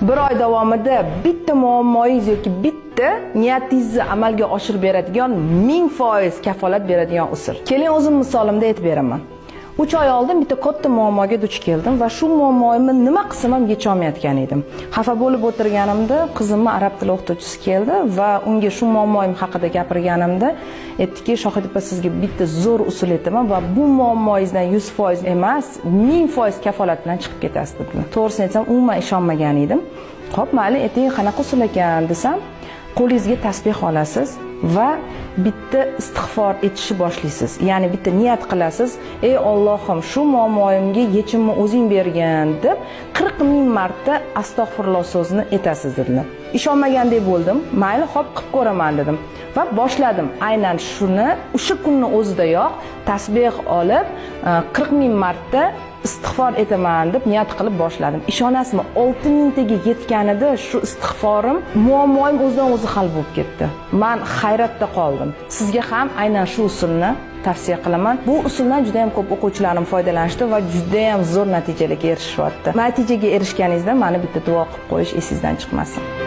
Bir oy davomida bitta muammoyingiz yoki bitta niyatingizni amalga oshirib beradigan 1000% kafolat beradigan usul. Keling, o'zim misolimda aytib beraman. 3 oy oldin bitta katta muammoga duch keldim va shu muammoimni nima qilsam ham yecha olmayotgan edim. Xafa bo'lib o'tirganimda qizimning arab tili o'qituvchisi keldi va unga shu muammoim haqida gapirganimda aytdiki, Shohid opa, sizga bitta zo'r usul aytaman va bu muammoingizdan 100% emas, 1000% kafolat bilan chiqib ketasiz dedilar. To'g'risini aytsam, umuman ishonmagan edim. Xo'p, mayli, ayting, qanaqa usul ekan desam, qo'lingizga tasbih olasiz va bitta istig'for etishni boshlaysiz. Ya'ni bitta niyat qilasiz. Ey Allohim, shu muammoimga yechimni o'zing bergin deb 40 ming marta astag'firulloh so'zini aytasiz dedilar. Ishonmagandek bo'ldim. Mayli, xo'p, qilib ko'raman dedim. Va boshladim. Aynan shuni o'sha kunning o'zidayoq tasbih olib 40 ming marta istig'for etaman deb niyat qilib boshladim. Ishonasizmi, 6000 taga yetganida shu istig'forim muammoim o'zidan o'zi hal bo'lib ketdi. Men hayratda qoldim. Sizga ham aynan shu usulni tavsiya qilaman. Bu usuldan juda ham ko'p o'quvchilarim foydalanishdi va juda ham zo'r natijalarga erishyapti. Natijaga erishganingizda meni bitta duo qilib qo'yish esingizdan chiqmasin.